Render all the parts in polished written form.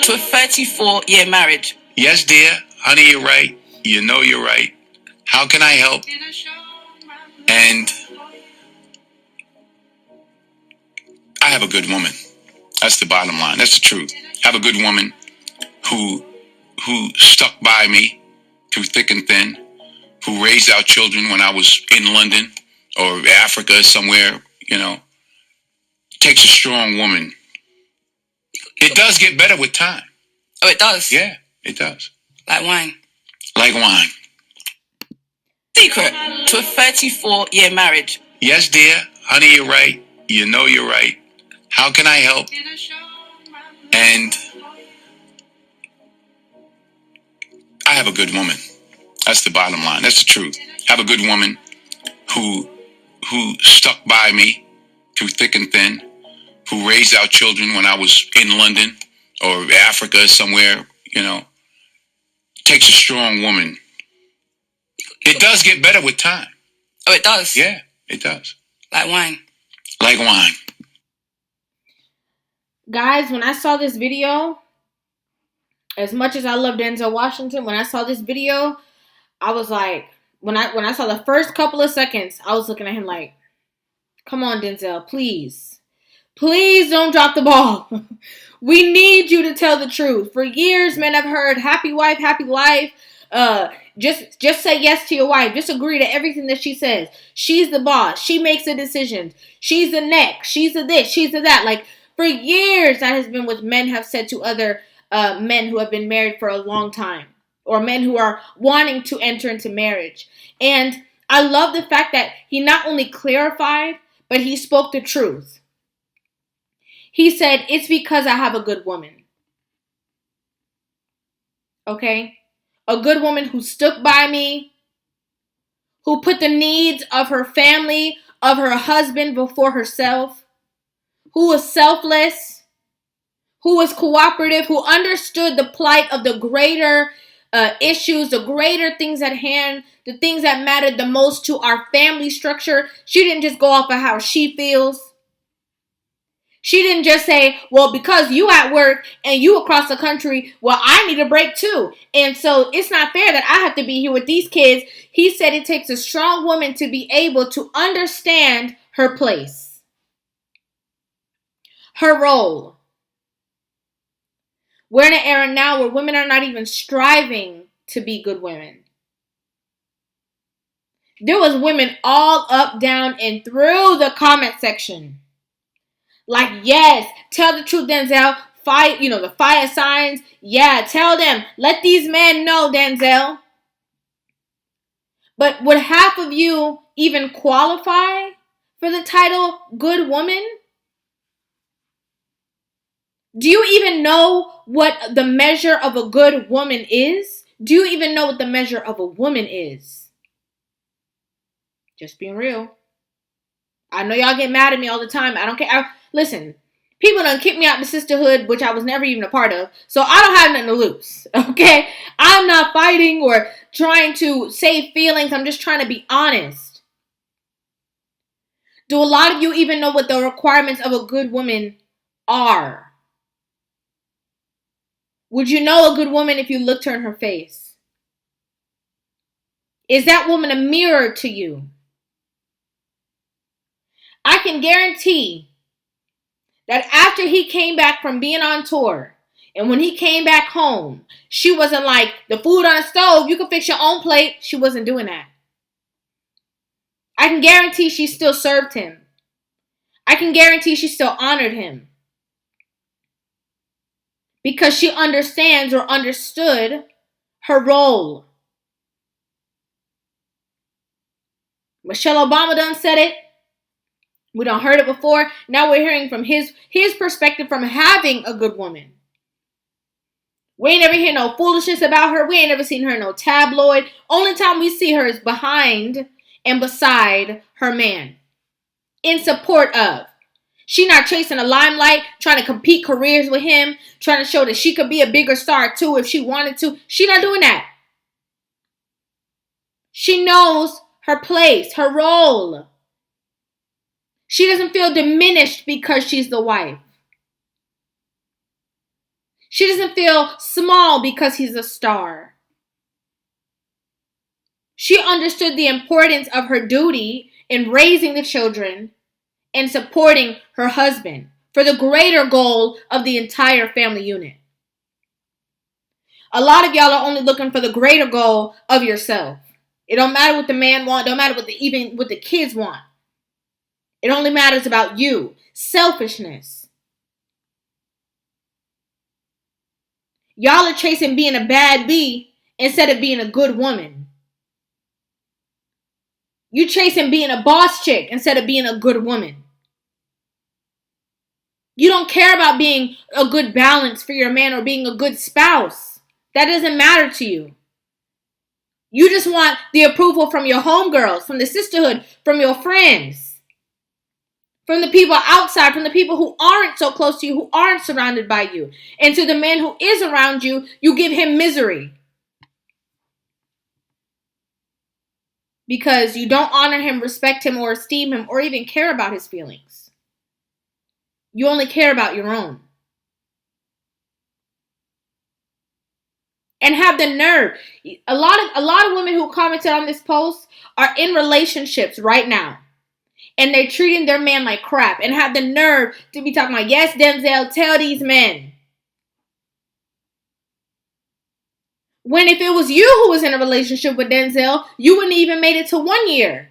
to a 34-year marriage. Yes, dear. Honey, you're right. You know you're right. How can I help? And I have a good woman. That's the bottom line. That's the truth. I have a good woman who stuck by me through thick and thin, who raised our children when I was in London or Africa somewhere, Takes a strong woman. It does get better with time. Oh, it does? Yeah, it does. Like wine. Like wine. Secret to a 34-year marriage. Yes, dear. Honey, you're right. You know you're right. How can I help? And I have a good woman. That's the bottom line. That's the truth. I have a good woman who stuck by me through thick and thin, who raised our children when I was in London or Africa somewhere, Takes a strong woman. It does get better with time. Oh, it does? Yeah, it does. Like wine. Like wine. Guys, when I saw this video, as much as I love Denzel Washington, when I saw this video, I was like, when I saw the first couple of seconds, I was looking at him like, come on, Denzel, please. Please don't drop the ball. We need you to tell the truth. For years, men have heard happy wife, happy life. Just say yes to your wife. Just agree to everything that she says. She's the boss. She makes the decisions. She's the neck. She's the this. She's the that. Like, for years, that has been what men have said to other men who have been married for a long time, or men who are wanting to enter into marriage. And I love the fact that he not only clarified, but he spoke the truth. He said, it's because I have a good woman. Okay? A good woman who stuck by me, who put the needs of her family, of her husband before herself, who was selfless, who was cooperative, who understood the plight of the greater issues, the greater things at hand, the things that mattered the most to our family structure. She didn't just go off of how she feels. She didn't just say, well, because you at work and you across the country, well, I need a break too. And so it's not fair that I have to be here with these kids. He said it takes a strong woman to be able to understand her place, her role. We're in an era now where women are not even striving to be good women. There was women all up, down, and through the comment section. Like, yes, tell the truth, Denzel. Fight, the fire signs. Yeah, tell them. Let these men know, Denzel. But would half of you even qualify for the title good woman? Do you even know what the measure of a good woman is? Do you even know what the measure of a woman is? Just being real. I know y'all get mad at me all the time. I don't care. Listen, people done kicked me out of the sisterhood, which I was never even a part of. So I don't have nothing to lose, okay? I'm not fighting or trying to save feelings. I'm just trying to be honest. Do a lot of you even know what the requirements of a good woman are? Would you know a good woman if you looked her in her face? Is that woman a mirror to you? I can guarantee that after he came back from being on tour, and when he came back home, she wasn't like, the food on the stove, you can fix your own plate. She wasn't doing that. I can guarantee she still served him. I can guarantee she still honored him. Because she understands or understood her role. Michelle Obama done said it. We done heard it before. Now we're hearing from his perspective from having a good woman. We ain't never hear no foolishness about her. We ain't never seen her in no tabloid. Only time we see her is behind and beside her man. In support of. She not chasing a limelight, trying to compete careers with him, trying to show that she could be a bigger star too if she wanted to. She not doing that. She knows her place, her role. She doesn't feel diminished because she's the wife. She doesn't feel small because he's a star. She understood the importance of her duty in raising the children and supporting her husband for the greater goal of the entire family unit. A lot of y'all are only looking for the greater goal of yourself. It don't matter what the man wants, don't matter what even what the kids want. It only matters about you. Selfishness. Y'all are chasing being a bad bee instead of being a good woman. You chasing being a boss chick instead of being a good woman. You don't care about being a good balance for your man or being a good spouse. That doesn't matter to you. You just want the approval from your homegirls, from the sisterhood, from your friends, from the people outside, from the people who aren't so close to you, who aren't surrounded by you. And to the man who is around you, you give him misery. Because you don't honor him, respect him, or esteem him, or even care about his feelings. You only care about your own. And have the nerve. A lot of women who commented on this post are in relationships right now. And they're treating their man like crap. And have the nerve to be talking about, yes, Denzel, tell these men. When if it was you who was in a relationship with Denzel, you wouldn't even made it to 1 year.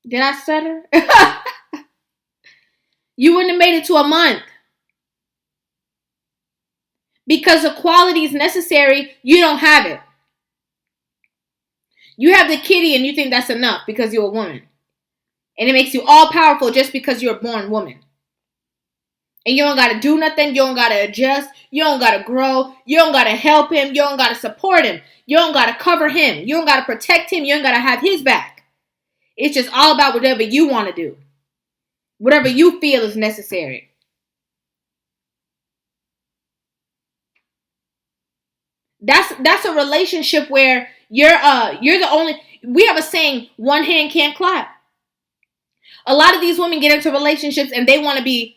Did I stutter? You wouldn't have made it to a month. Because the qualities necessary, you don't have it. You have the kitty and you think that's enough because you're a woman. And it makes you all powerful just because you're a born woman. And you don't got to do nothing. You don't got to adjust. You don't got to grow. You don't got to help him. You don't got to support him. You don't got to cover him. You don't got to protect him. You don't got to have his back. It's just all about whatever you want to do. Whatever you feel is necessary. That's a relationship where you're the only. We have a saying, one hand can't clap. A lot of these women get into relationships and they want to be.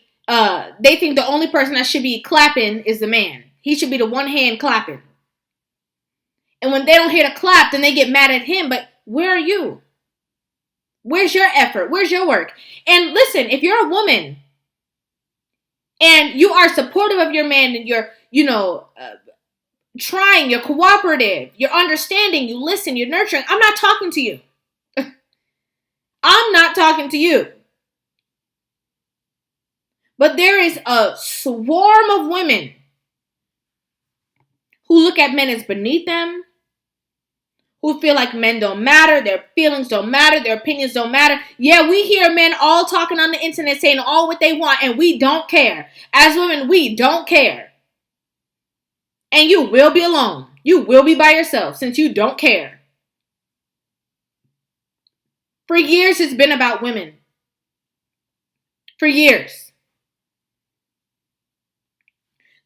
They think the only person that should be clapping is the man. He should be the one hand clapping. And when they don't hear the clap, then they get mad at him. But where are you? Where's your effort? Where's your work? And listen, if you're a woman and you are supportive of your man and you're, trying, you're cooperative, you're understanding, you listen, you're nurturing, I'm not talking to you. I'm not talking to you. But there is a swarm of women who look at men as beneath them, who feel like men don't matter, their feelings don't matter, their opinions don't matter. Yeah, we hear men all talking on the internet saying all what they want, and we don't care. As women, we don't care. And you will be alone. You will be by yourself since you don't care. For years, it's been about women. For years.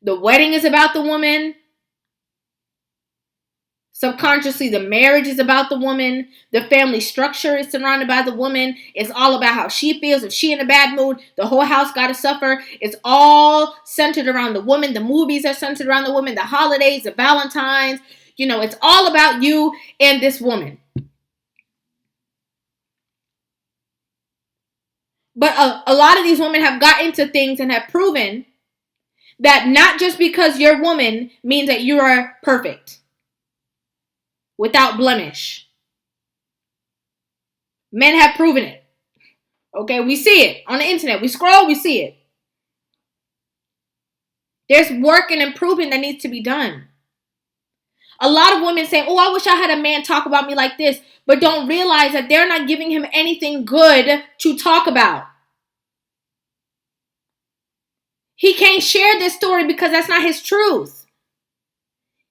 The wedding is about the woman. Subconsciously, the marriage is about the woman. The family structure is surrounded by the woman. It's all about how she feels. If she's in a bad mood, the whole house got to suffer. It's all centered around the woman. The movies are centered around the woman. The holidays, the Valentines. It's all about you and this woman. But a lot of these women have got into things and have proven that not just because you're a woman means that you are perfect. Without blemish. Men have proven it. Okay, we see it on the internet. We scroll, we see it. There's work and improvement that needs to be done. A lot of women say, oh, I wish I had a man talk about me like this, but don't realize that they're not giving him anything good to talk about. He can't share this story because that's not his truth.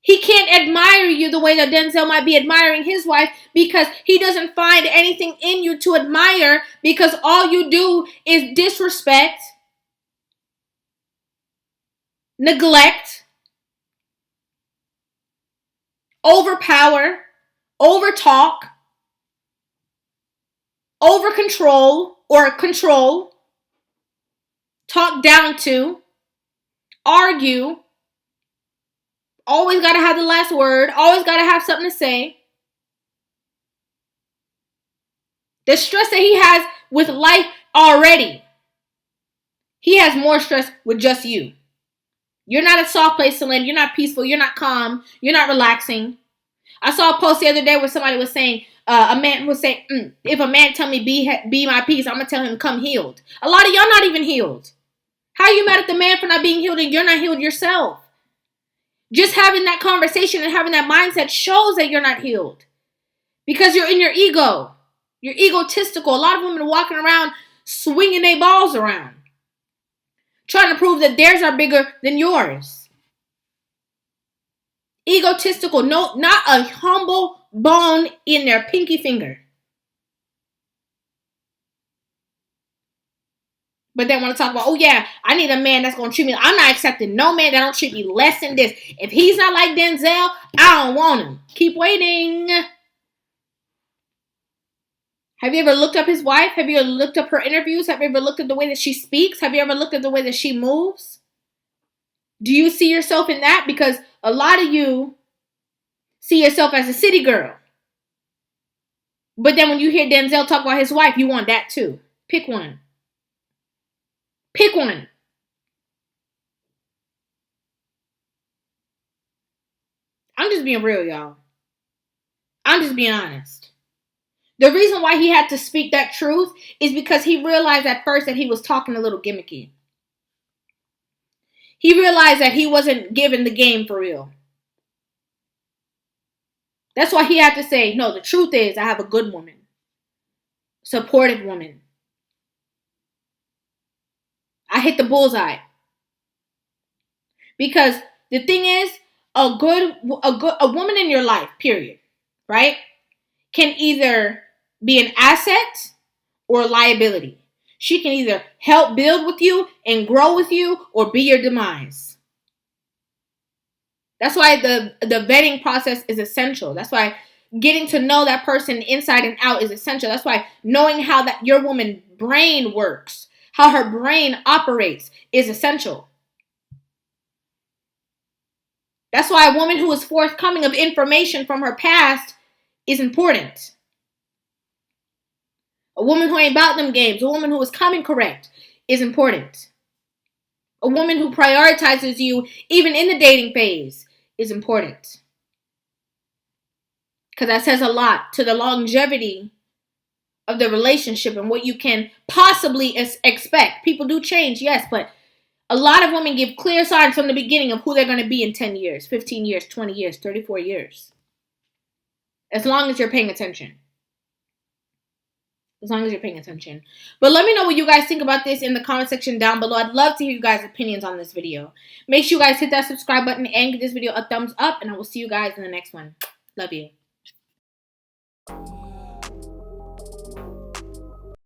He can't admire you the way that Denzel might be admiring his wife because he doesn't find anything in you to admire because all you do is disrespect, neglect, overpower, overtalk, over control or control. talk down to, argue, always got to have the last word, always got to have something to say. The stress that he has with life already, he has more stress with just you. You're not a soft place to land. You're not peaceful. You're not calm. You're not relaxing. I saw a post the other day where somebody was saying, a man was saying, if a man tell me be my peace, I'm going to tell him come healed. A lot of y'all not even healed. How are you mad at the man for not being healed and you're not healed yourself? Just having that conversation and having that mindset shows that you're not healed. Because you're in your ego. You're egotistical. A lot of women are walking around swinging their balls around, trying to prove that theirs are bigger than yours. Egotistical. No, not a humble bone in their pinky finger. But they want to talk about, oh yeah, I need a man that's going to treat me. I'm not accepting no man that don't treat me less than this. If he's not like Denzel, I don't want him. Keep waiting. Have you ever looked up his wife? Have you ever looked up her interviews? Have you ever looked at the way that she speaks? Have you ever looked at the way that she moves? Do you see yourself in that? Because a lot of you see yourself as a city girl. But then when you hear Denzel talk about his wife, you want that too. Pick one. Pick one. I'm just being real, y'all. I'm just being honest. The reason why he had to speak that truth is because he realized at first that he was talking a little gimmicky. He realized that he wasn't giving the game for real. That's why he had to say, no, the truth is I have a good woman. Supportive woman. I hit the bullseye. Because the thing is, a woman in your life, period, right, can either be an asset or a liability. She can either help build with you and grow with you or be your demise. That's why the vetting process is essential. That's why getting to know that person inside and out is essential. That's why knowing how that your woman's brain works, how her brain operates is essential. That's why a woman who is forthcoming of information from her past is important. A woman who ain't about them games, a woman who is coming correct is important. A woman who prioritizes you even in the dating phase is important. Because that says a lot to the longevity of the relationship and what you can possibly expect. People do change, yes, but a lot of women give clear signs from the beginning of who they're going to be in 10 years, 15 years, 20 years, 34 years. As long as you're paying attention. As long as you're paying attention. But let me know what you guys think about this in the comment section down below. I'd love to hear you guys' opinions on this video. Make sure you guys hit that subscribe button and give this video a thumbs up. And I will see you guys in the next one. Love you.